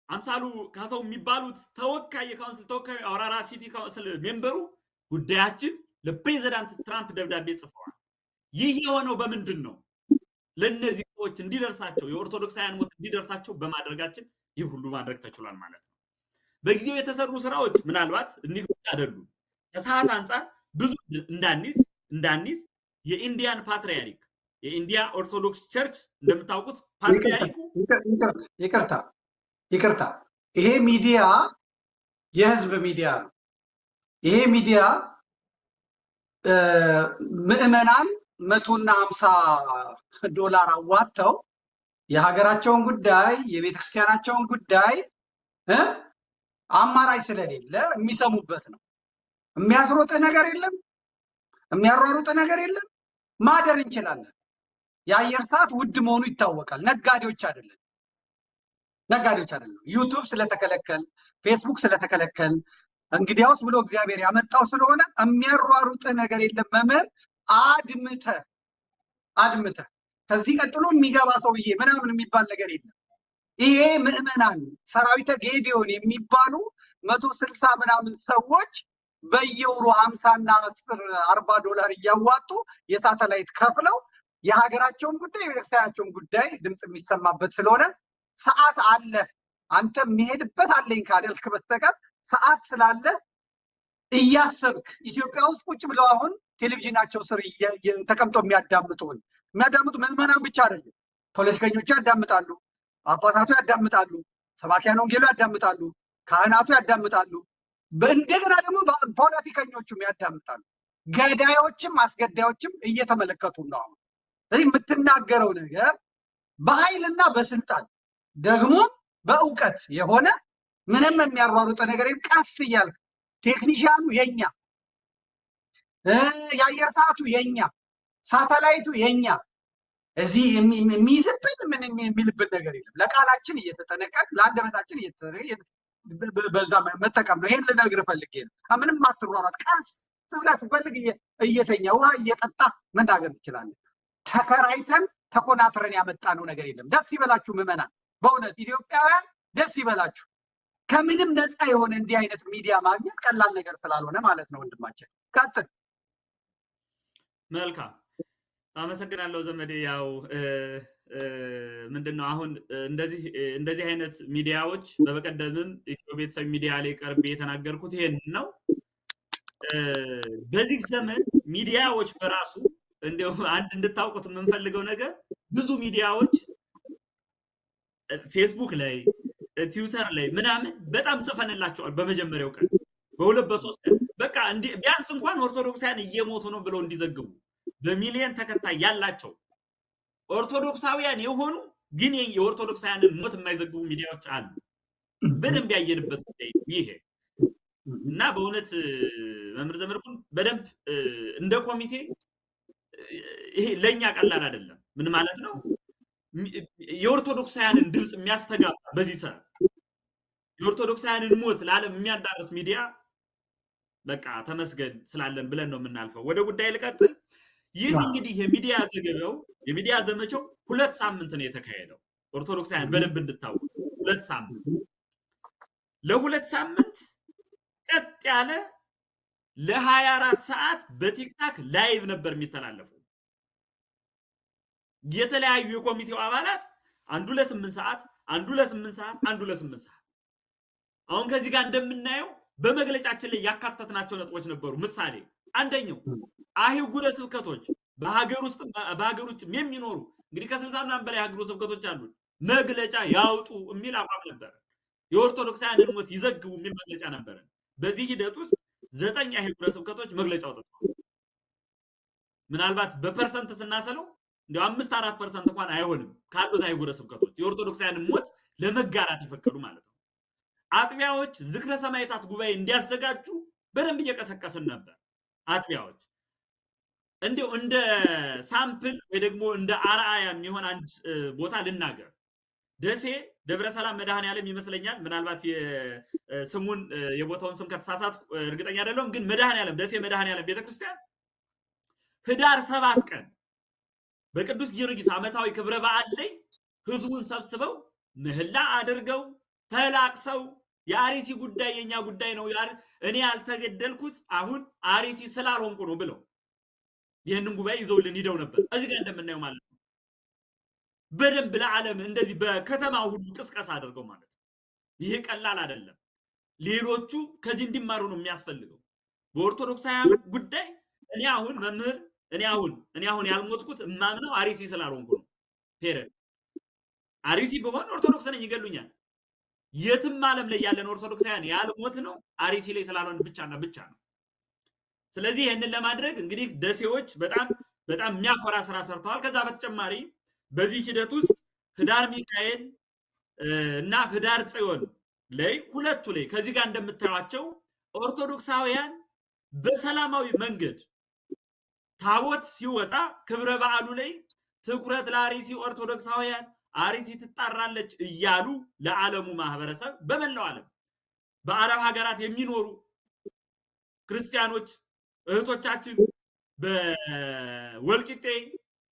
አምሳሉ ካሳው የሚባሉት ተወካይ የካውንስል ተወካይ አውራራ ሲቲ ካውንስል ሜምበሩ ጉዳያችን ለፕሬዝዳንት ትራምፕ ደብዳቤ ጽፈዋል። ይህ የሆነው በምንድን ነው? ለነዚህ ሰዎች እንዲደርሳቸው የኦርቶዶክሳውያን ሞት እንዲደርሳቸው በማድረጋችን ይህ ሁሉ ማድረግ ተችሏል ማለት ነው። በጊዜው የተሰሩ ስራዎች ምናልባት እኒህ ብቻ አይደሉም። ከሰዓት አንጻር ብዙ እንዳንይዝ የኢንዲያን ፓትሪያርክ የኢንዲያ ኦርቶዶክስ ቸርች እንደምታውቁት ፓትሪያርኩ ይቅርታ፣ ይሄ ሚዲያ የህዝብ ሚዲያ ነው። ይሄ ሚዲያ ምዕመናን $150 አዋጥተው የሀገራቸውን ጉዳይ የቤተክርስቲያናቸውን ጉዳይ አማራጭ ስለሌለ የሚሰሙበት ነው። የሚያስሮጥ ነገር የለም፣ የሚያሯሩጥ ነገር የለም። ማደር እንችላለን። የአየር ሰዓት ውድ መሆኑ ይታወቃል። ነጋዴዎች አይደለም። ዩቱብ ስለተከለከል፣ ፌስቡክ ስለተከለከል እንግዲያውስ ብሎ እግዚአብሔር ያመጣው ስለሆነ የሚያሯሩጥ ነገር የለም። መምህር አድምተህ ከዚህ ቀጥሎ የሚገባ ሰውዬ ምናምን የሚባል ነገር የለም። ይሄ ምዕመናን ሰራዊተ ጌዲዮን የሚባሉ 160 ምናምን ሰዎች በየወሩ 50 እና 10 $40 እያዋጡ የሳተላይት ከፍለው የሀገራቸውን ጉዳይ የቤተክርስቲያናቸውን ጉዳይ ድምፅ የሚሰማበት ስለሆነ ሰዓት አለ። አንተ የሚሄድበት አለኝ ካደልክ በስተቀር ሰዓት ስላለ እያሰብክ ኢትዮጵያ ውስጥ ቁጭ ብለው አሁን ቴሌቪዥናቸው ስር ተቀምጠው የሚያዳምጡ ምዕመናን ብቻ አይደለም። ፖለቲከኞቹ ያዳምጣሉ፣ አባታቱ ያዳምጣሉ፣ ሰባኪያን ወንጌሉ ያዳምጣሉ፣ ካህናቱ ያዳምጣሉ። እንደገና ደግሞ ፖለቲከኞቹም ያዳምጣሉ። ገዳዮችም አስገዳዮችም እየተመለከቱ ነው። አሁን ስለዚህ የምትናገረው ነገር በኃይልና በስልጣን ደግሞ በእውቀት የሆነ ምንም የሚያሯሩጥ ነገር ቀስ እያልክ ቴክኒሽያኑ የኛ፣ የአየር ሰዓቱ የኛ፣ ሳተላይቱ የኛ፣ እዚህ የሚይዝብን ምን የሚልብን ነገር የለም። ለቃላችን እየተጠነቀቅ ለአንደበታችን በዛ መጠቀም ነው። ይሄን ልነግርህ ፈልጌ ነው። ምንም አትሯሯጥ። ቀስ ብለህ ስትፈልግ እየተኛ ውሃ እየጠጣ መናገር ትችላለህ። ተከራይተን ተኮናትረን ያመጣነው ነገር የለም። ደስ ይበላችሁ ምዕመናን፣ በእውነት ኢትዮጵያውያን ደስ ይበላችሁ። ከምንም ነፃ የሆነ እንዲህ አይነት ሚዲያ ማግኘት ቀላል ነገር ስላልሆነ ማለት ነው። ወንድማችን ቀጥል። መልካም አመሰግናለሁ ዘመዴ። ያው ምንድነው አሁን እንደዚህ አይነት ሚዲያዎች በበቀደምም ኢትዮ ቤተሰብ ሚዲያ ላይ ቀርቤ የተናገርኩት ይሄን ነው። በዚህ ዘመን ሚዲያዎች በራሱ እንደው አንድ እንድታውቁት የምንፈልገው ነገር ብዙ ሚዲያዎች ፌስቡክ ላይ ትዊተር ላይ ምናምን በጣም ጽፈንላቸዋል። በመጀመሪያው ቀን በሁለት በሶስት ቀን በቃ ቢያንስ እንኳን ኦርቶዶክሳውያን እየሞቱ ነው ብለው እንዲዘግቡ በሚሊዮን ተከታይ ያላቸው ኦርቶዶክሳውያን የሆኑ ግን የኦርቶዶክሳውያንን ሞት የማይዘግቡ ሚዲያዎች አሉ። በደንብ ያየንበት ጉዳይ ይሄ እና በእውነት መምህር ዘመድኩን በደንብ እንደ ኮሚቴ ይሄ ለኛ ቀላል አይደለም። ምን ማለት ነው? የኦርቶዶክሳውያንን ድምጽ የሚያስተጋባ በዚህ ሰዓት የኦርቶዶክሳውያንን ሞት ለዓለም የሚያዳርስ ሚዲያ በቃ ተመስገን ስላለን ብለን ነው የምናልፈው። ወደ ጉዳይ ልቀጥል። ይህ እንግዲህ የሚዲያ ዘመቻው 2 ሳምንት ነው የተካሄደው። ኦርቶዶክሳውያን በደንብ እንድታውቁት 2 ሳምንት ለ2 ሳምንት ቀጥ ያለ ለ24 ሰዓት በቲክታክ ላይቭ ነበር የሚተላለፈው። የተለያዩ የኮሚቴው አባላት አንዱ ለ8 ሰዓት፣ አንዱ ለ8 ሰዓት፣ አንዱ ለ8 ሰዓት። አሁን ከዚህ ጋር እንደምናየው በመግለጫችን ላይ ያካተትናቸው ነጥቦች ነበሩ። ምሳሌ አንደኛው አህጉረ ስብከቶች በሀገር ውስጥ የሚኖሩ እንግዲህ ከ60 ምናምን በላይ አህጉረ ስብከቶች አሉ፣ መግለጫ ያውጡ የሚል አቋም ነበር። የኦርቶዶክሳውያንን ሞት ይዘግቡ የሚል መግለጫ ነበር። በዚህ ሂደት ውስጥ 9 አህጉረ ስብከቶች መግለጫ አውጥተዋል። ምናልባት በፐርሰንት ስናሰለው እንደው 5-4% እንኳን አይሆንም ካሉት አህጉረ ስብከቶች የኦርቶዶክሳውያንን ሞት ለመጋራት የፈቀዱ ማለት ነው። አጥቢያዎች ዝክረ ሰማዕታት ጉባኤ እንዲያዘጋጁ በደንብ እየቀሰቀስን ነበር። አጥቢያዎች እንደው እንደ ሳምፕል ወይ ደግሞ እንደ አርአያ የሚሆን አንድ ቦታ ልናገር። ደሴ ደብረ ሰላም መድኃኔዓለም ይመስለኛል። ምናልባት የስሙን የቦታውን ስም ከተሳሳትኩ እርግጠኛ አይደለሁም፣ ግን መድኃኔዓለም ደሴ መድኃኔዓለም ቤተክርስቲያን ህዳር 7 ቀን በቅዱስ ጊዮርጊስ ዓመታዊ ክብረ በዓል ላይ ህዝቡን ሰብስበው ምህላ አድርገው ተላቅሰው የአርሲ ጉዳይ የኛ ጉዳይ ነው እኔ ያልተገደልኩት አሁን አርሲ ስላልሆንኩ ነው ብለው ይህንን ጉባኤ ይዘውልን ሂደው ነበር። እዚህ ጋር እንደምናየው ማለት ነው በደንብ ለዓለም እንደዚህ በከተማ ሁሉ ቅስቀሳ አድርገው ማለት ነው። ይሄ ቀላል አይደለም። ሌሎቹ ከዚህ እንዲማሩ ነው የሚያስፈልገው። በኦርቶዶክሳውያን ጉዳይ እኔ አሁን መምህር እኔ አሁን ያልሞትኩት እማምነው አርሲ ስላልሆንኩ ነው። ፔሬድ አርሲ በሆን ኦርቶዶክስ ነኝ ይገሉኛል። የትም ዓለም ላይ ያለን ኦርቶዶክሳውያን ያልሞት ነው አርሲ ላይ ስላልሆን ብቻና ብቻ ነው። ስለዚህ ይህንን ለማድረግ እንግዲህ ደሴዎች በጣም የሚያኮራ ስራ ሰርተዋል። ከዛ በተጨማሪ በዚህ ሂደት ውስጥ ህዳር ሚካኤል እና ህዳር ጽዮን ላይ ሁለቱ ላይ ከዚህ ጋር እንደምታዩቸው ኦርቶዶክሳውያን በሰላማዊ መንገድ ታቦት ሲወጣ ክብረ በዓሉ ላይ ትኩረት ለአርሲ ኦርቶዶክሳውያን አርሲ ትጣራለች እያሉ ለዓለሙ ማህበረሰብ በመላው ዓለም በአረብ ሀገራት የሚኖሩ ክርስቲያኖች እህቶቻችን በወልቂጤ፣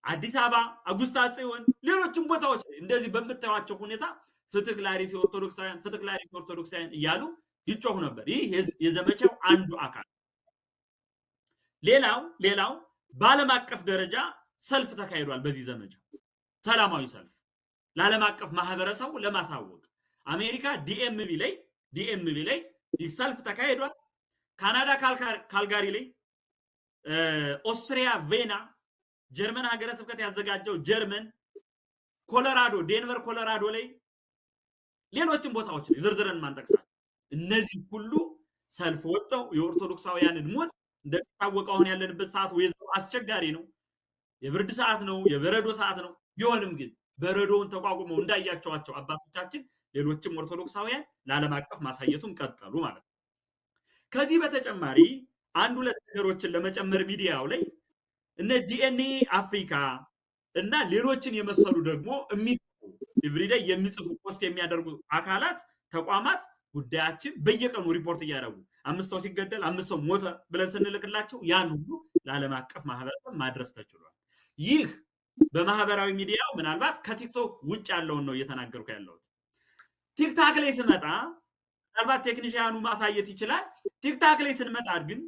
አዲስ አበባ፣ አጉስታ ጽዮን፣ ሌሎችም ቦታዎች እንደዚህ በምታዩቸው ሁኔታ ፍትህ ለአርሲ ኦርቶዶክሳውያን፣ ፍትህ ለአርሲ ኦርቶዶክሳውያን እያሉ ይጮሁ ነበር። ይህ የዘመቻው አንዱ አካል። ሌላው በዓለም አቀፍ ደረጃ ሰልፍ ተካሂዷል። በዚህ ዘመቻ ሰላማዊ ሰልፍ ለዓለም አቀፍ ማህበረሰቡ ለማሳወቅ አሜሪካ ዲኤምቪ ላይ ሰልፍ ተካሂዷል። ካናዳ ካልጋሪ ላይ፣ ኦስትሪያ ቬና፣ ጀርመን ሀገረ ስብከት ያዘጋጀው ጀርመን፣ ኮሎራዶ ዴንቨር ኮሎራዶ ላይ፣ ሌሎችም ቦታዎች ላይ ዝርዝረን ማንጠቅሳቸው እነዚህ ሁሉ ሰልፍ ወጥተው የኦርቶዶክሳውያንን ሞት እንደሚታወቀው አሁን ያለንበት ሰዓት ወይዘው አስቸጋሪ ነው። የብርድ ሰዓት ነው፣ የበረዶ ሰዓት ነው። ቢሆንም ግን በረዶውን ተቋቁመው እንዳያቸዋቸው አባቶቻችን ሌሎችም ኦርቶዶክሳውያን ለዓለም አቀፍ ማሳየቱን ቀጠሉ ማለት ነው። ከዚህ በተጨማሪ አንድ ሁለት ነገሮችን ለመጨመር ሚዲያው ላይ እነ ዲኤንኤ አፍሪካ እና ሌሎችን የመሰሉ ደግሞ ኤቭሪዴይ የሚጽፉ ፖስት የሚያደርጉ አካላት ተቋማት ጉዳያችን በየቀኑ ሪፖርት እያደረጉ 5 ሰው ሲገደል 5 ሰው ሞተ ብለን ስንልክላቸው ያን ሁሉ ለዓለም አቀፍ ማህበረሰብ ማድረስ ተችሏል። ይህ በማህበራዊ ሚዲያው ምናልባት ከቲክቶክ ውጭ ያለውን ነው እየተናገርኩ ያለሁት። ቲክታክ ላይ ስመጣ ምናልባት ቴክኒሽያኑ ማሳየት ይችላል። ቲክታክ ላይ ስንመጣ ግን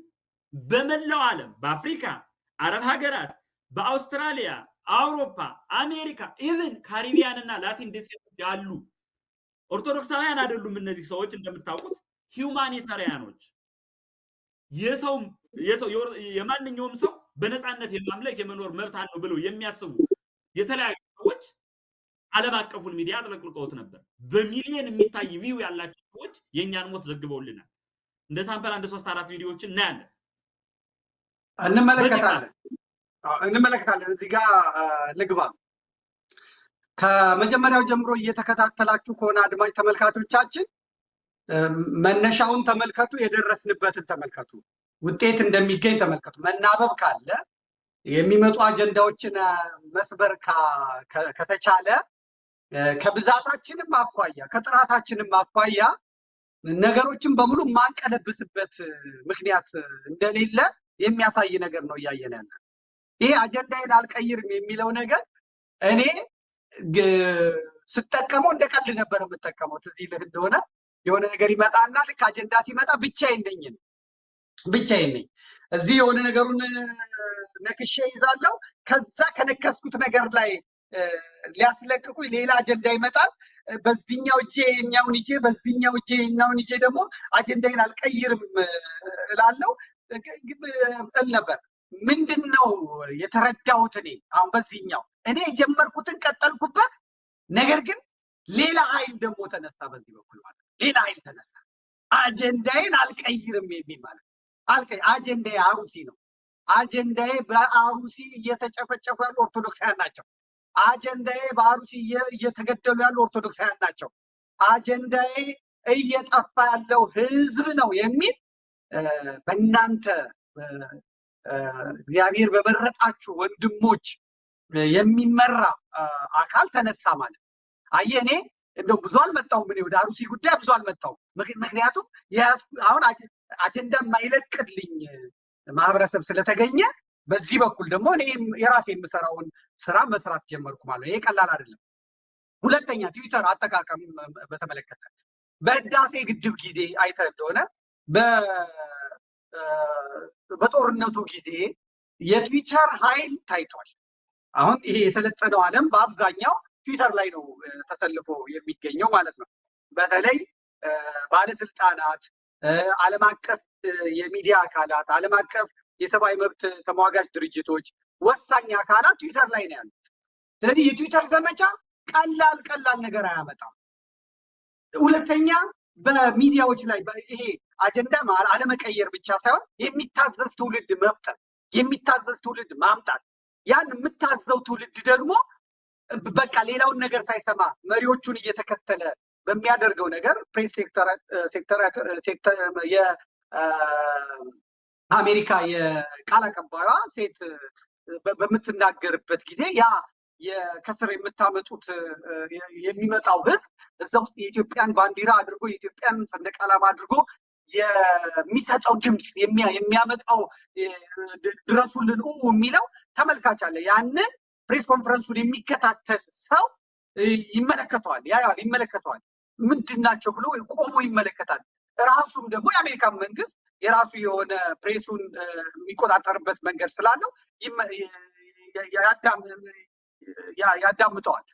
በመላው ዓለም በአፍሪካ፣ አረብ ሀገራት፣ በአውስትራሊያ፣ አውሮፓ፣ አሜሪካ ኢቭን ካሪቢያን እና ላቲን ዴሴቶች ያሉ ኦርቶዶክሳውያን አይደሉም እነዚህ ሰዎች እንደምታውቁት ሂውማኒታሪያኖች የማንኛውም ሰው በነፃነት የማምለክ የመኖር መብት አለው ብለው የሚያስቡ የተለያዩ ሰዎች ዓለም አቀፉን ሚዲያ አጥለቅልቀውት ነበር። በሚሊዮን የሚታይ ቪው ያላቸው ሰዎች የኛን ሞት ዘግበውልናል። እንደ ሳምፕል 1-3-4 ቪዲዮዎችን እናያለን፣ እንመለከታለን። እዚህ ጋር ልግባ። ከመጀመሪያው ጀምሮ እየተከታተላችሁ ከሆነ አድማጭ ተመልካቾቻችን መነሻውን ተመልከቱ፣ የደረስንበትን ተመልከቱ፣ ውጤት እንደሚገኝ ተመልከቱ። መናበብ ካለ የሚመጡ አጀንዳዎችን መስበር ከተቻለ ከብዛታችንም አኳያ ከጥራታችንም አኳያ ነገሮችን በሙሉ ማንቀለብስበት ምክንያት እንደሌለ የሚያሳይ ነገር ነው እያየን ያለ። ይሄ አጀንዳዬን አልቀይርም የሚለው ነገር እኔ ስጠቀመው እንደ ቀልድ ነበር የምጠቀመው። ትዝ ይልህ እንደሆነ የሆነ ነገር ይመጣና ልክ አጀንዳ ሲመጣ ብቻዬን ነኝ እዚህ የሆነ ነገሩን ነክሼ ይዛለሁ። ከዛ ከነከስኩት ነገር ላይ ሊያስለቅቁኝ ሌላ አጀንዳ ይመጣል። በዚህኛው እጄ የኛውን ይዤ በዚህኛው እጄ የኛውን ይዤ ደግሞ አጀንዳዬን አልቀይርም እላለሁ እል ነበር። ምንድነው የተረዳሁት እኔ አሁን በዚህኛው እኔ የጀመርኩትን ቀጠልኩበት። ነገር ግን ሌላ ኃይል ደግሞ ተነሳ፣ በዚህ በኩል ማለት ሌላ ኃይል ተነሳ። አጀንዳዬን አልቀይርም የሚል ማለት አጀንዳዬ አሩሲ ነው። አጀንዳዬ በአሩሲ እየተጨፈጨፉ ያሉ ኦርቶዶክሳውያን ናቸው። አጀንዳዬ በአሩሲ እየተገደሉ ያሉ ኦርቶዶክሳውያን ናቸው። አጀንዳዬ እየጠፋ ያለው ህዝብ ነው የሚል በእናንተ እግዚአብሔር በመረጣችሁ ወንድሞች የሚመራ አካል ተነሳ ማለት። አየህ እኔ እንደው ብዙ አልመጣሁም፣ እኔ ወደ አሩሲ ጉዳይ ብዙ አልመጣሁም። ምክንያቱም አሁን አጀንዳ የማይለቅልኝ ማህበረሰብ ስለተገኘ በዚህ በኩል ደግሞ እኔ የራሴ የምሰራውን ስራ መስራት ጀመርኩ ማለት ነው። ይሄ ቀላል አይደለም። ሁለተኛ ትዊተር አጠቃቀም በተመለከተ በህዳሴ ግድብ ጊዜ አይተህ እንደሆነ በጦርነቱ ጊዜ የትዊተር ኃይል ታይቷል። አሁን ይሄ የሰለጠነው ዓለም በአብዛኛው ትዊተር ላይ ነው ተሰልፎ የሚገኘው ማለት ነው። በተለይ ባለስልጣናት፣ ዓለም አቀፍ የሚዲያ አካላት፣ ዓለም አቀፍ የሰብአዊ መብት ተሟጋች ድርጅቶች፣ ወሳኝ አካላት ትዊተር ላይ ነው ያሉት። ስለዚህ የትዊተር ዘመቻ ቀላል ነገር አያመጣም። ሁለተኛ በሚዲያዎች ላይ ይሄ አጀንዳ አለመቀየር ብቻ ሳይሆን የሚታዘዝ ትውልድ መፍጠር፣ የሚታዘዝ ትውልድ ማምጣት። ያን የምታዘው ትውልድ ደግሞ በቃ ሌላውን ነገር ሳይሰማ መሪዎቹን እየተከተለ በሚያደርገው ነገር ፕሬስ ሴክተር የአሜሪካ የቃል አቀባይዋ ሴት በምትናገርበት ጊዜ ያ ከስር የምታመጡት የሚመጣው ህዝብ እዛ ውስጥ የኢትዮጵያን ባንዲራ አድርጎ የኢትዮጵያን ሰንደቅ ዓላማ አድርጎ የሚሰጠው ድምፅ የሚያመጣው ድረሱልን የሚለው ተመልካች አለ። ያንን ፕሬስ ኮንፈረንሱን የሚከታተል ሰው ይመለከተዋል፣ ያያል፣ ይመለከተዋል። ምንድናቸው ብሎ ቆሞ ይመለከታል። ራሱም ደግሞ የአሜሪካን መንግስት የራሱ የሆነ ፕሬሱን የሚቆጣጠርበት መንገድ ስላለው ያዳምጠዋል።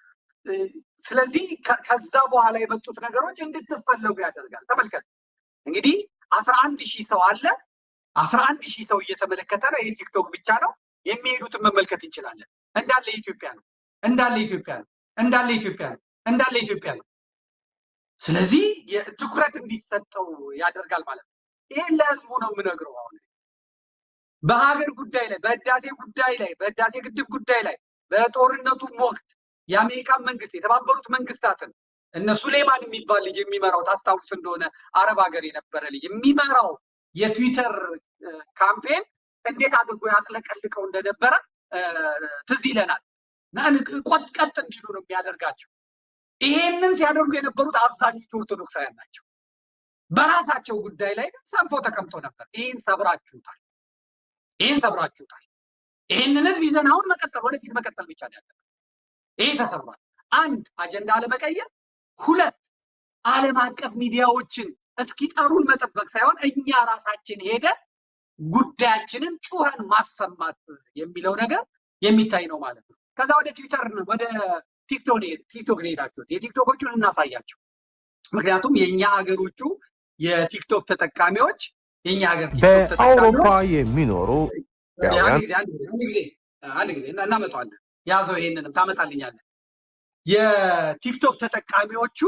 ስለዚህ ከዛ በኋላ የመጡት ነገሮች እንድትፈለጉ ያደርጋል። ተመልከት እንግዲህ 11,000 ሰው አለ። 11,000 ሰው እየተመለከተ ነው። ይህ ቲክቶክ ብቻ ነው። የሚሄዱትን መመልከት እንችላለን። እንዳለ ኢትዮጵያ ነው፣ እንዳለ ኢትዮጵያ ነው፣ እንዳለ ኢትዮጵያ ነው፣ እንዳለ ኢትዮጵያ ነው። ስለዚህ ትኩረት እንዲሰጠው ያደርጋል ማለት ነው። ይሄን ለህዝቡ ነው የምነግረው። አሁን በሀገር ጉዳይ ላይ፣ በህዳሴ ጉዳይ ላይ፣ በህዳሴ ግድብ ጉዳይ ላይ፣ በጦርነቱም ወቅት የአሜሪካን መንግስት የተባበሩት መንግስታትን እነ ሱሌማን የሚባል ልጅ የሚመራው ታስታውስ እንደሆነ አረብ ሀገር የነበረ ልጅ የሚመራው የትዊተር ካምፔን እንዴት አድርጎ ያጥለቀልቀው እንደነበረ ትዝ ይለናል። ቀጥ እንዲሉ ነው የሚያደርጋቸው። ይሄንን ሲያደርጉ የነበሩት አብዛኞቹ ኦርቶዶክሳውያን ናቸው። በራሳቸው ጉዳይ ላይ ግን ሰንፈው ተቀምጦ ነበር። ይሄን ሰብራችሁታል፣ ይሄን ሰብራችሁታል። ይሄንን ህዝብ ይዘን አሁን መቀጠል፣ ወደፊት መቀጠል ብቻ ነው ያለብን። ይሄ ተሰብሯል። አንድ አጀንዳ አለመቀየር፣ ሁለት ዓለም አቀፍ ሚዲያዎችን እስኪጠሩን መጠበቅ ሳይሆን እኛ ራሳችን ሄደን ጉዳያችንን ጩኸን ማሰማት የሚለው ነገር የሚታይ ነው ማለት ነው። ከዛ ወደ ትዊተር ወደ ቲክቶክ ሄዳችሁት የቲክቶኮቹን እናሳያቸው። ምክንያቱም የኛ ሀገሮቹ የቲክቶክ ተጠቃሚዎች የኛ ሀገር በአውሮፓ የሚኖሩ አንድ ጊዜ እናመጣዋለን። ያዘው፣ ይሄንንም ታመጣልኛለህ። የቲክቶክ ተጠቃሚዎች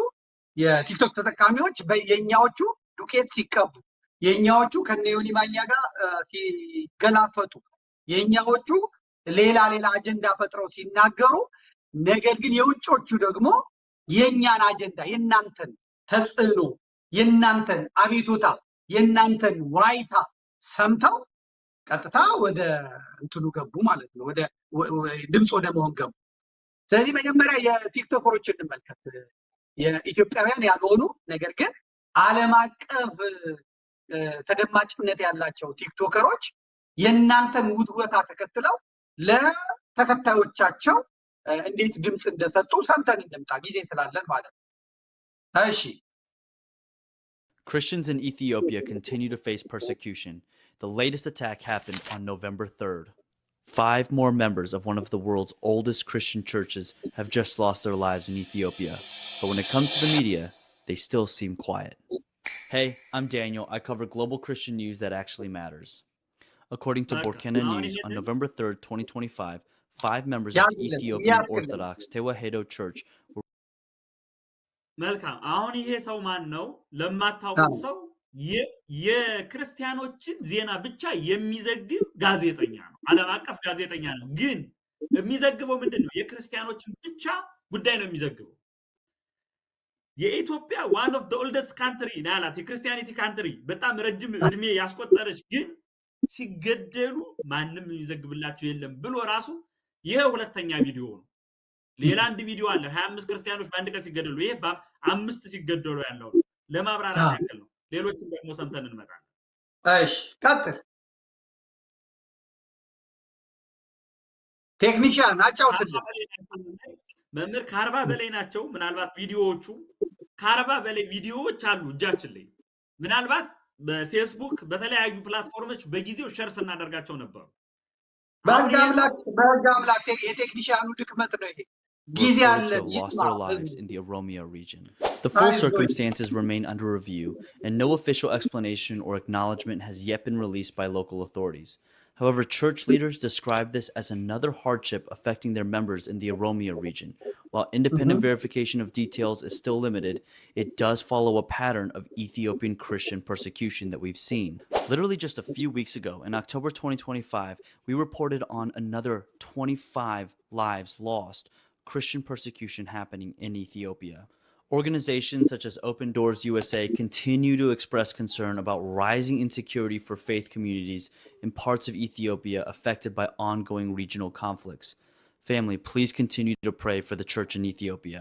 የኛዎቹ ዱቄት ሲቀቡ፣ የኛዎቹ ከነዮኒ ማኛ ጋር ሲገላፈጡ፣ የኛዎቹ ሌላ አጀንዳ ፈጥረው ሲናገሩ፣ ነገር ግን የውጮቹ ደግሞ የኛን አጀንዳ፣ የናንተን ተጽዕኖ፣ የናንተን አቤቱታ፣ የናንተን ዋይታ ሰምተው ቀጥታ ወደ እንትኑ ገቡ ማለት ነው። ወደ ድምፅ ወደ መሆን ገቡ። ስለዚህ መጀመሪያ የቲክቶከሮች እንመልከት። የኢትዮጵያውያን ያልሆኑ ነገር ግን ዓለም አቀፍ ተደማጭነት ያላቸው ቲክቶከሮች የእናንተን ውትወታ ተከትለው ለተከታዮቻቸው እንዴት ድምፅ እንደሰጡ ሰምተን እንምጣ፣ ጊዜ ስላለን ማለት ነው። እሺ። Christians in Ethiopia continue to face persecution. The latest attack happened on November 3rd. 5 more members of one of the world's oldest Christian churches have just lost their lives in Ethiopia. But when it comes to the media, they still seem quiet. Hey, I'm Daniel. I cover global Christian news that actually matters. According to Burkina News, on November 3rd, 2025, 5 members of the Ethiopian Orthodox Tewahedo Church were... መልካም። አሁን ይሄ ሰው ማን ነው? ለማታውቁት ሰው የክርስቲያኖችን ዜና ብቻ የሚዘግብ ጋዜጠኛ ነው። ዓለም አቀፍ ጋዜጠኛ ነው። ግን የሚዘግበው ምንድን ነው? የክርስቲያኖችን ብቻ ጉዳይ ነው የሚዘግበው። የኢትዮጵያ ዋን ኦፍ ዘ ኦልደስት ካንትሪ ናላት፣ የክርስቲያኒቲ ካንትሪ፣ በጣም ረጅም እድሜ ያስቆጠረች፣ ግን ሲገደሉ ማንም የሚዘግብላቸው የለም ብሎ ራሱ ይሄ ሁለተኛ ቪዲዮ ነው። ሌላ አንድ ቪዲዮ አለ 25 ክርስቲያኖች በአንድ ቀን ሲገደሉ፣ ይሄ በ5 ሲገደሉ ያለው ለማብራራት ያክል ነው። ሌሎችን ደግሞ ሰምተን እንመጣለን። እሺ ቀጥል። ቴክኒሻን አጫውትልን። መምህር ከ40 በላይ ናቸው። ምናልባት ቪዲዮዎቹ ከ40 በላይ ቪዲዮዎች አሉ እጃችን ላይ ምናልባት በፌስቡክ በተለያዩ ፕላትፎርሞች በጊዜው ሸር ስናደርጋቸው ነበሩ። በህግ አምላክ የቴክኒሻኑ ድክመት ነው ይሄ። lost their lives in the Oromia region. The full circumstances remain under review, and no official explanation or acknowledgement has yet been released by local authorities. However, church leaders describe this as another hardship affecting their members in the Oromia region. While independent verification of details is still limited, it does follow a pattern of Ethiopian Christian persecution that we've seen. Literally just a few weeks ago, in October 2025, we reported on another 25 lives lost, Christian persecution happening in Ethiopia. Organizations such as Open Doors USA continue to express concern about rising insecurity for faith communities in parts of Ethiopia affected by ongoing regional conflicts. Family, please continue to pray for the church in Ethiopia.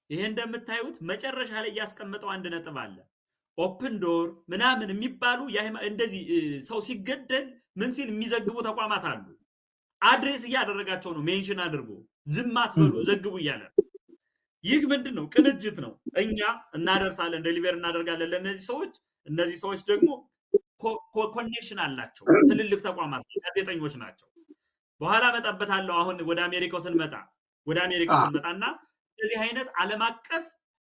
ይሄ እንደምታዩት መጨረሻ ላይ ያስቀመጠው አንድ ነጥብ አለ። ኦፕን ዶር ምናምን የሚባሉ እንደዚህ ሰው ሲገደል ምን ሲል የሚዘግቡ ተቋማት አሉ። አድሬስ እያደረጋቸው ነው ሜንሽን አድርጎ ዝም አትበሉ ዘግቡ እያለ ይህ ምንድነው? ቅንጅት ነው። እኛ እናደርሳለን ዴሊቨር እናደርጋለን ለነዚህ ሰዎች። እነዚህ ሰዎች ደግሞ ኮኔክሽን አላቸው ትልልቅ ተቋማት ጋዜጠኞች ናቸው። በኋላ መጣበታለሁ። አሁን ወደ አሜሪካው ስንመጣና እዚህ አይነት ዓለም አቀፍ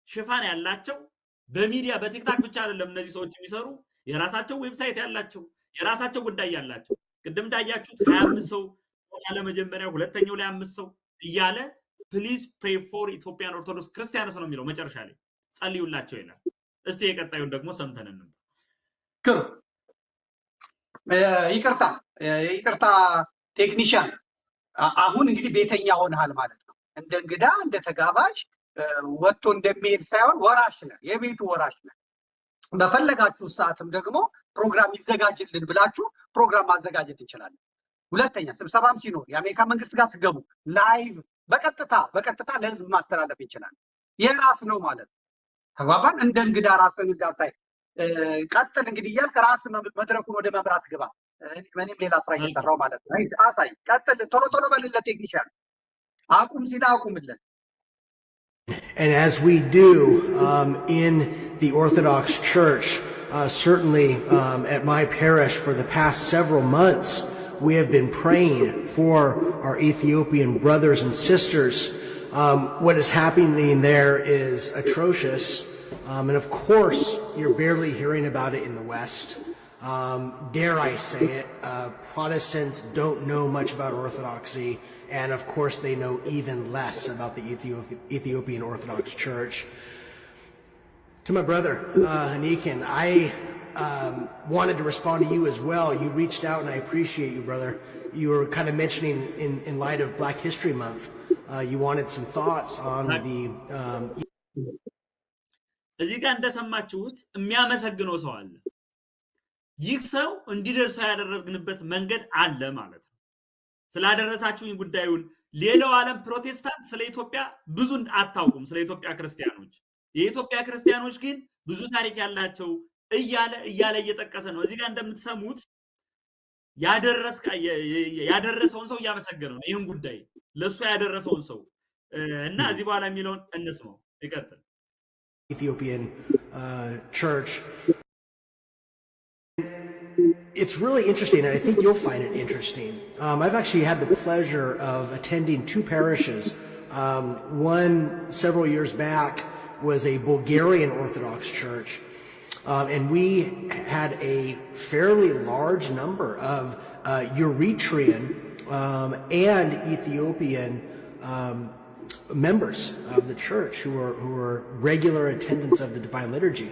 ሽፋን ያላቸው በሚዲያ በቲክታክ ብቻ አይደለም እነዚህ ሰዎች የሚሰሩ የራሳቸው ዌብሳይት ያላቸው የራሳቸው ጉዳይ ያላቸው ቅድም እንዳያችሁት 25 ሰው ያለ መጀመሪያ ሁለተኛው ላይ 5 ሰው እያለ ፕሊዝ ፕሬይ ፎር ኢትዮጵያን ኦርቶዶክስ ክርስቲያንስ ነው የሚለው መጨረሻ ላይ ጸልዩላቸው ይላል። እስቲ የቀጣዩን ደግሞ ሰምተን እንምጣ። ይቅርታ ቴክኒሻን፣ አሁን እንግዲህ ቤተኛ ሆነሃል ማለት ነው። እንደ እንግዳ እንደ ተጋባዥ ወጥቶ እንደሚሄድ ሳይሆን ወራሽ ነህ፣ የቤቱ ወራሽ ነህ። በፈለጋችሁ ሰዓትም ደግሞ ፕሮግራም ይዘጋጅልን ብላችሁ ፕሮግራም ማዘጋጀት እንችላለን። ሁለተኛ ስብሰባም ሲኖር የአሜሪካ መንግስት ጋር ስገቡ ላይቭ በቀጥታ ለህዝብ ማስተላለፍ እንችላለን። የራስ ነው ማለት ነው። ተግባባን? እንደ እንግዳ ራስን እንዳታይ ቀጥል እንግዲህ እያልክ ራስ መድረኩን ወደ መምራት ግባ። እኔም ሌላ ስራ እየሰራው ማለት ነው። አሳይ፣ ቀጥል፣ ቶሎ በልለት ቴክኒሻን አቁም ሲል አቁምለት። And as we do in the Orthodox Church, certainly at my parish for the past several months, we have been praying for our Ethiopian brothers and sisters. What is happening there is atrocious. And of course, you're barely hearing about it in the West. Dare I say it, Protestants don't know much about Orthodoxy. And of course, they know even less about the Ethiopian Orthodox Church. To my brother, Hanikin, I wanted to respond to you as well. You reached out, and I appreciate you, brother. You were kind of mentioning in light of Black History Month, you wanted some thoughts on the... እዚህ ጋር እንደሰማችሁት የሚያመሰግነው ሰው አለ። ይህ ሰው እንዲደርሰው ያደረግንበት መንገድ አለ ማለት ነው። ስላደረሳችሁኝ ጉዳዩን ሌላው ዓለም ፕሮቴስታንት ስለ ኢትዮጵያ ብዙ አታውቁም። ስለ ኢትዮጵያ ክርስቲያኖች የኢትዮጵያ ክርስቲያኖች ግን ብዙ ታሪክ ያላቸው እያለ እየጠቀሰ ነው። እዚህ ጋር እንደምትሰሙት ያደረሰውን ሰው እያመሰገነው ነው። ይህን ጉዳይ ለሱ ያደረሰውን ሰው እና እዚህ በኋላ የሚለውን እንስማው። ይቀጥል። Ethiopian church. It's really interesting, and I think you'll find it interesting. I've actually had the pleasure of attending 2 parishes. One several years back was a Bulgarian Orthodox church, and we had a fairly large number of Eritrean and Ethiopian members of the church who are regular attendants of the Divine Liturgy.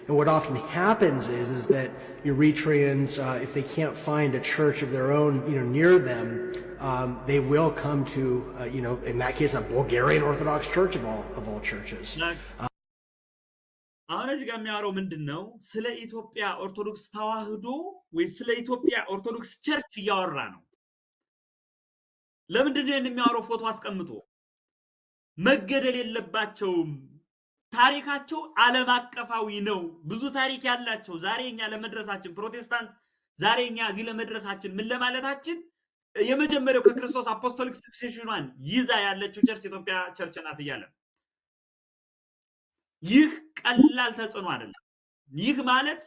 And what often happens is that Eritreans, if they can't find a church of their own, near them, they will come to, in that case, a Bulgarian Orthodox church of all churches. አሁን እዚህ ጋር የሚያወራው ምንድነው? ስለ ኢትዮጵያ ኦርቶዶክስ ተዋህዶ ወይ ስለ ኢትዮጵያ ኦርቶዶክስ ቸርች እያወራ ነው። ለምንድን ነው የሚያወራው? ፎቶ አስቀምጦ መገደል የለባቸውም። ታሪካቸው ዓለም አቀፋዊ ነው። ብዙ ታሪክ ያላቸው ዛሬ እኛ ለመድረሳችን ፕሮቴስታንት ዛሬ እኛ እዚህ ለመድረሳችን ምን ለማለታችን የመጀመሪያው ከክርስቶስ አፖስቶሊክ ሰክሴሽኗን ይዛ ያለችው ቸርች ኢትዮጵያ ቸርች ናት እያለ ይህ ቀላል ተጽዕኖ አይደለም። ይህ ማለት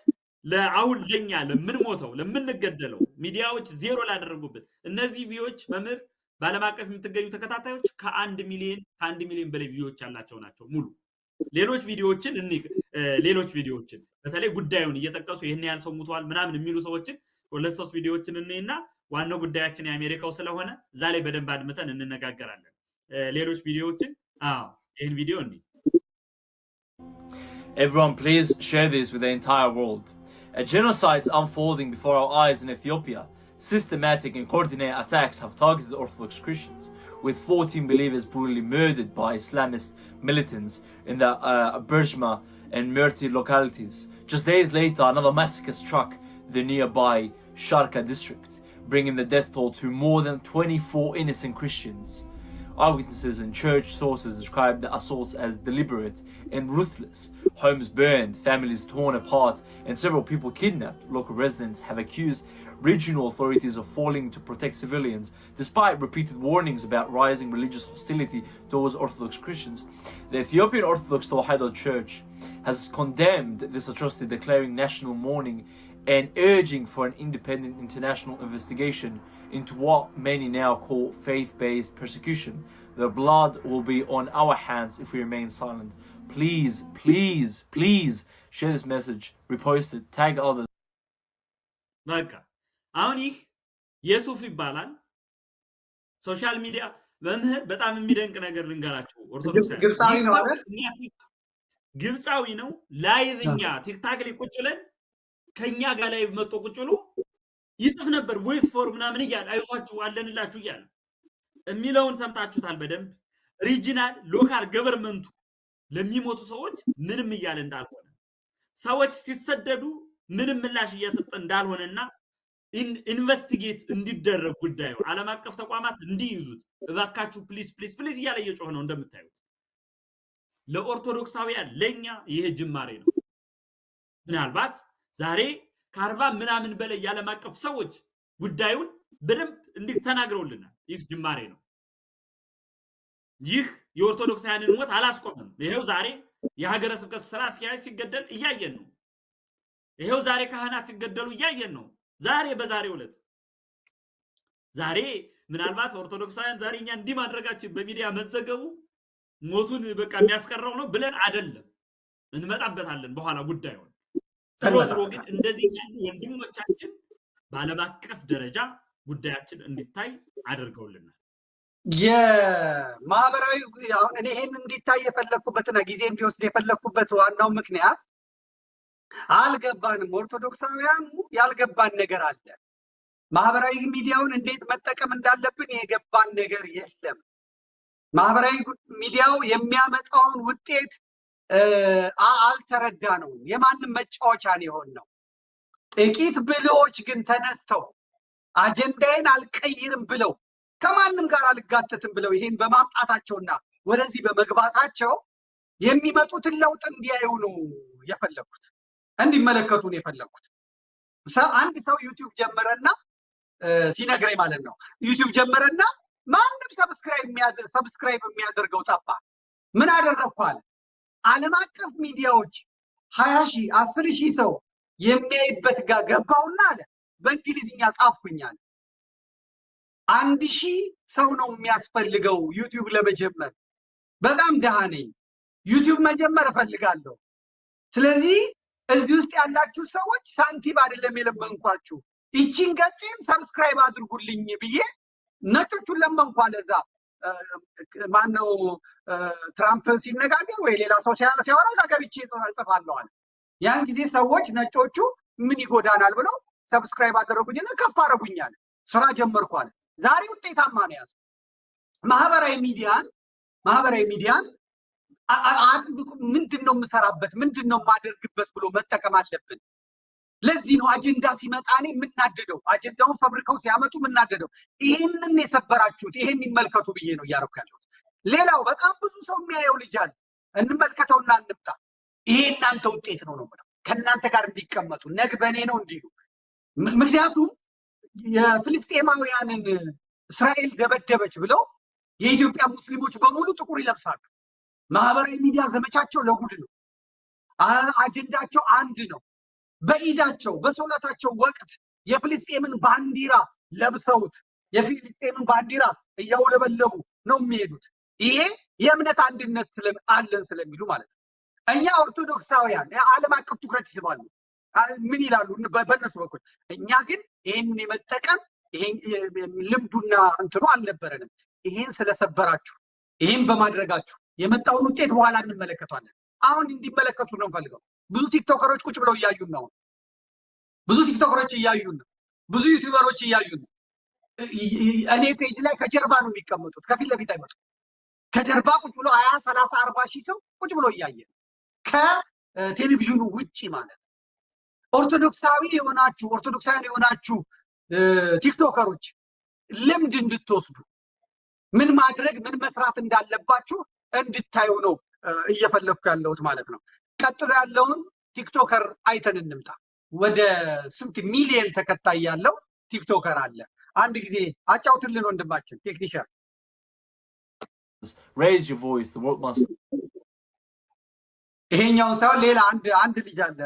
ለአሁን ለኛ ለምንሞተው ለምንገደለው ሚዲያዎች ዜሮ ላደረጉበት እነዚህ ቪዲዮዎች መምህር በዓለም አቀፍ የምትገኙ ተከታታዮች ከ1 ሚሊዮን በላይ ቪዲዮዎች ያላቸው ናቸው ሙሉ ሌሎች ቪዲዮዎችን በተለይ ጉዳዩን እየጠቀሱ ይሄን ያህል ሰው ሙቷል ምናምን የሚሉ ሰዎችን ሁለት ሶስት ቪዲዮዎችን እንይና ዋናው ጉዳያችን የአሜሪካው ስለሆነ እዛ ላይ በደንብ አድምጠን እንነጋገራለን ሌሎች ቪዲዮዎችን ይሄን ቪዲዮ እንይ Everyone, please share this with the entire world. A genocide is unfolding before our eyes in Ethiopia. Systematic and coordinated attacks have targeted Orthodox Christians, with 14 believers brutally murdered by Islamist militants in the Berjma and Merti localities. Just days later, another massacre struck the nearby Sharqa district, bringing the death toll to more than 24 innocent Christians. Eyewitnesses and church sources described the assaults as deliberate and ruthless. Homes burned, families torn apart, and several people kidnapped. Local residents have accused regional authorities of failing to protect civilians, despite repeated warnings about rising religious hostility towards Orthodox Christians. The Ethiopian Orthodox Tewahedo Church has condemned this atrocity, declaring national mourning and urging for an independent international investigation into what many now call faith-based persecution. The blood will be on our hands if we remain silent. Please, please, please share this message, repost it, tag others. በቃ አሁን ይህ የሱፍ ይባላል ሶሻል ሚዲያ መምህር በጣም የሚደንቅ ነገር ልንገራችሁ ኦርቶዶክስ ግብፃዊ ነው ላይቭኛ ቲክታክ ላይ ቁጭ ብለን ከኛ ጋር ላይቭ መጥቶ ቁጭ ብሎ ይጽፍ ነበር ቮይስ ፎር ምናምን ይያል አይዟችሁ አለንላችሁ ይያል የሚለውን ሰምታችሁታል በደንብ ሪጂናል ሎካል ገቨርንመንቱ ለሚሞቱ ሰዎች ምንም ይያል እንዳልሆነ ሰዎች ሲሰደዱ ምንም ምላሽ እየሰጠ እንዳልሆነና ኢንቨስቲጌት እንዲደረግ ጉዳዩ ዓለም አቀፍ ተቋማት እንዲይዙት እባካችሁ ፕሊዝ ፕሊዝ ፕሊዝ ይያለ እየጮህ ነው እንደምታዩት ለኦርቶዶክሳውያን ለኛ ይሄ ጅማሬ ነው ምናልባት ዛሬ ከ40 ምናምን በላይ ያለም አቀፍ ሰዎች ጉዳዩን በደንብ እንዲተናገሩልናል ይህ ጅማሬ ነው ይህ የኦርቶዶክሳውያንን ሞት አላስቆመም ይሄው ዛሬ የሀገረ ስብከት ስራ አስኪያጅ ሲገደል እያየን ነው ይሄው ዛሬ ካህናት ሲገደሉ እያየን ነው ዛሬ በዛሬው ዕለት ዛሬ ምናልባት ኦርቶዶክሳውያን ዛሬኛ እንዲህ ማድረጋችን በሚዲያ መዘገቡ ሞቱን በቃ የሚያስቀረው ነው ብለን አይደለም እንመጣበታለን በኋላ ጉዳዩን ተሮዝሮ ግን እንደዚህ ያሉ ወንድሞቻችን በዓለም አቀፍ ደረጃ ጉዳያችን እንዲታይ አድርገውልናል የማህበራዊ አሁን እኔ ይሄን እንዲታይ የፈለኩበትና ጊዜ እንዲወስድ የፈለኩበት ዋናው ምክንያት አልገባንም ኦርቶዶክሳውያን ያልገባን ነገር አለ ማህበራዊ ሚዲያውን እንዴት መጠቀም እንዳለብን የገባን ነገር የለም ማህበራዊ ሚዲያው የሚያመጣውን ውጤት አልተረዳነው የማንም መጫወቻ ነው ጥቂት ብልዎች ግን ተነስተው አጀንዳዬን አልቀይርም ብለው ከማንም ጋር አልጋተትም ብለው ይሄን በማምጣታቸውና ወደዚህ በመግባታቸው የሚመጡትን ለውጥ እንዲያዩ ነው የፈለኩት እንዲመለከቱ ነው የፈለኩት አንድ ሰው ዩቲዩብ ጀመረና ሲነግረኝ ማለት ነው ዩቲዩብ ጀመረና ማንም ሰብስክራይብ የሚያደርገው ጠፋ ምን አደረኩ አለ ዓለም አቀፍ ሚዲያዎች 20,000 10,000 ሰው የሚያይበት ጋር ገባውና አለ በእንግሊዝኛ ጻፍኩኛል 1,000 ሰው ነው የሚያስፈልገው ዩቲዩብ ለመጀመር በጣም ደሃ ነኝ ዩቲዩብ መጀመር እፈልጋለሁ ስለዚህ እዚህ ውስጥ ያላችሁ ሰዎች ሳንቲም አይደለም የለመንኳችሁ እቺን ገጽን ሰብስክራይብ አድርጉልኝ ብዬ ነጮቹን ለመንኳ ለዛ ማነው ትራምፕ ሲነጋገር ወይ ሌላ ሰው ሲያወራ ለገብቼ ጽፋለሁ አለ ያን ጊዜ ሰዎች ነጮቹ ምን ይጎዳናል ብለው ሰብስክራይብ አደረጉኝና ከፍ አደረጉኛል ስራ ጀመርኩ አለ ዛሬ ውጤታማ ነው ያዝ ማህበራዊ ሚዲያን ምንድነው የምሰራበት ምንድነው ማደርግበት ብሎ መጠቀም አለብን ለዚህ ነው አጀንዳ ሲመጣ እኔ ምናደደው አጀንዳውን ፈብሪካው ሲያመጡ ምናደደው ይሄንን የሰበራችሁት ይሄን ይመልከቱ ብዬ ነው ያረካለሁት ሌላው በጣም ብዙ ሰው የሚያየው ልጅ አለ እንመልከተውና እንምጣ ይሄ እናንተ ውጤት ነው ማለት ከናንተ ጋር እንዲቀመጡ ነግበኔ ነው እንዲሉ ምክንያቱም የፍልስጤማውያንን እስራኤል ደበደበች ብለው የኢትዮጵያ ሙስሊሞች በሙሉ ጥቁር ይለብሳሉ ማህበራዊ ሚዲያ ዘመቻቸው ለጉድ ነው አጀንዳቸው አንድ ነው። በኢዳቸው በሶላታቸው ወቅት የፍልስጤምን ባንዲራ ለብሰውት የፍልስጤምን ባንዲራ እያውለበለቡ ነው የሚሄዱት። ይሄ የእምነት አንድነት አለን ስለሚሉ ማለት ነው። እኛ ኦርቶዶክሳውያን ዓለም አቀፍ ትኩረት ይስባሉ። ምን ይላሉ በእነሱ በኩል? እኛ ግን ይህን የመጠቀም ይሄን ልምዱና እንትኑ አልነበረንም። ይሄን ስለሰበራችሁ ይሄን በማድረጋችሁ የመጣውን ውጤት በኋላ እንመለከታለን። አሁን እንዲመለከቱ ነው ፈልገው። ብዙ ቲክቶከሮች ቁጭ ብለው እያዩን ነው። ብዙ ቲክቶከሮች እያዩን ነው። ብዙ ዩቲዩበሮች እያዩን ነው። እኔ ፔጅ ላይ ከጀርባ ነው የሚቀመጡት፣ ከፊት ለፊት አይመጡም። ከጀርባ ቁጭ ብሎ 20 30 40 ሺህ ሰው ቁጭ ብሎ እያየ ከቴሌቪዥኑ ውጪ ማለት ነው። ኦርቶዶክሳውያን የሆናችሁ ቲክቶከሮች ልምድ እንድትወስዱ ምን ማድረግ ምን መስራት እንዳለባችሁ እንድታዩ ነው እየፈለኩ ያለሁት ማለት ነው። ቀጥሎ ያለውን ቲክቶከር አይተን እንምጣ። ወደ ስንት ሚሊዮን ተከታይ ያለው ቲክቶከር አለ? አንድ ጊዜ አጫውትልን ወንድማችን ቴክኒሻን። Raise your voice, the world must. ይሄኛው ሰው ሌላ አንድ ልጅ አለ፣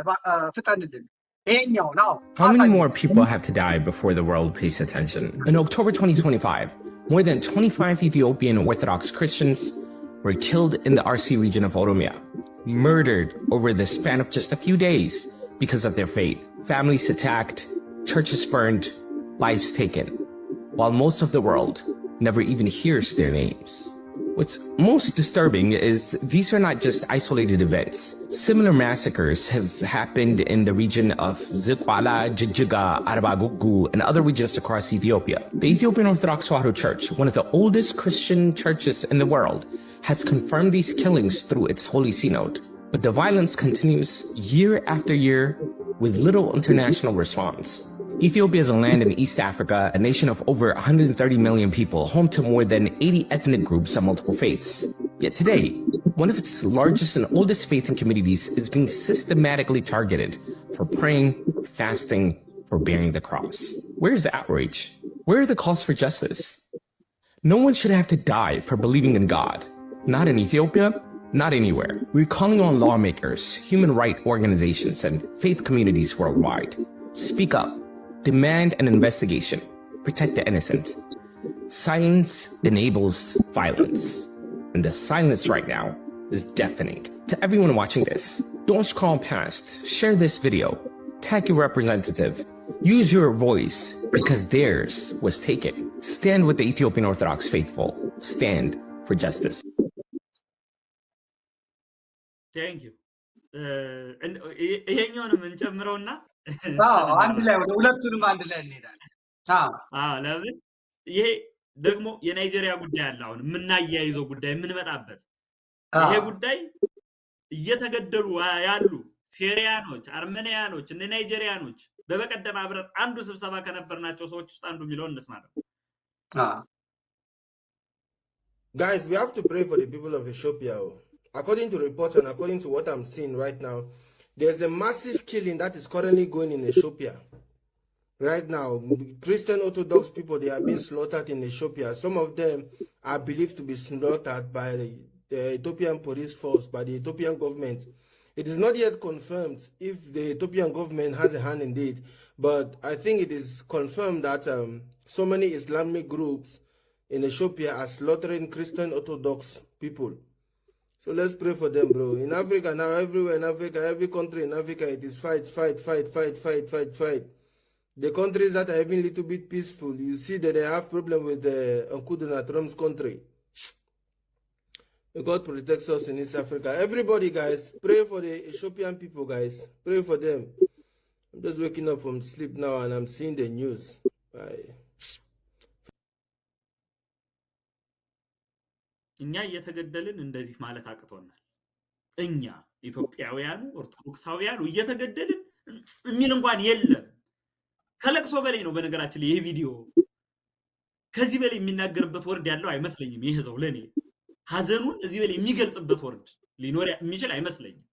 ፍጠንልን። ይሄኛው ነው። How many more people have to die before the world pays attention? In October 2025, more than 25 Ethiopian Orthodox Christians were killed in the RC region of Oromia, murdered over the span of just a few days because of their faith. Families attacked, churches burned, lives taken, while most of the world never even hears their names. What's most disturbing is these are not just isolated events. Similar massacres have happened in the region of Zikwala, Jijiga, Arabagugu, and other regions across Ethiopia. The Ethiopian Orthodox Tewahedo Church, one of the oldest Christian churches in the world, has confirmed these killings through its Holy Synod. But the violence continues year after year with little international response. Ethiopia is a land in East Africa, a nation of over 130 million people, home to more than 80 ethnic groups and multiple faiths. Yet today, one of its largest and oldest faith communities is being systematically targeted for praying, fasting, for bearing the cross. Where is the outrage? Where are the calls for justice? No one should have to die for believing in God. Not in Ethiopia, not anywhere. We're calling on lawmakers, human rights organizations, and faith communities worldwide. Speak up. Demand an investigation. Protect the innocent. Silence enables violence. And the silence right now is deafening. To everyone watching this, don't scroll past. Share this video. Tag your representative. Use your voice because theirs was taken. Stand with the Ethiopian Orthodox faithful. Stand for justice. Thank you. ይሄኛውንም እንጨምረውና አንድ ላይ ወደ ሁለቱንም አንድ ላይ እንሄዳለን። ለምን ይሄ ደግሞ የናይጄሪያ ጉዳይ አለ። አሁን የምናያይዘው ጉዳይ የምንመጣበት ይሄ ጉዳይ እየተገደሉ ያሉ ሴሪያኖች፣ አርሜኒያኖች፣ እነ ናይጄሪያኖች በበቀደም አብረን አንዱ ስብሰባ ከነበርናቸው ሰዎች ውስጥ አንዱ የሚለውን እንስማለን። Guys, we have to pray for the people of Ethiopia. According to reports and according to what I'm seeing right now, there's a massive killing that is currently going in Ethiopia. Right now, Christian Orthodox people, they are being slaughtered in Ethiopia. Some of them are believed to be slaughtered by the Ethiopian police force, by the Ethiopian government. It is not yet confirmed if the Ethiopian government has a hand in it, but I think it is confirmed that so many Islamic groups in Ethiopia are slaughtering Christian Orthodox people. So let's pray for them, bro. In Africa now, everywhere in Africa, every country in Africa, it is fight. The countries that are even a little bit peaceful, you see that they have problem with Nkuduna Trump's country. May God protects us in East Africa. Everybody, guys, pray for the Ethiopian people, guys. Pray for them. I'm just waking up from sleep now and I'm seeing the news. Bye. እኛ እየተገደልን እንደዚህ ማለት አቅቶናል። እኛ ኢትዮጵያውያኑ ኦርቶዶክሳውያኑ እየተገደልን የሚል እንኳን የለም። ከለቅሶ በላይ ነው በነገራችን ላይ ይሄ ቪዲዮ። ከዚህ በላይ የሚናገርበት ወርድ ያለው አይመስለኝም። ይሄ ሰው ለኔ ሐዘኑን እዚህ በላይ የሚገልጽበት ወርድ ሊኖር የሚችል አይመስለኝም።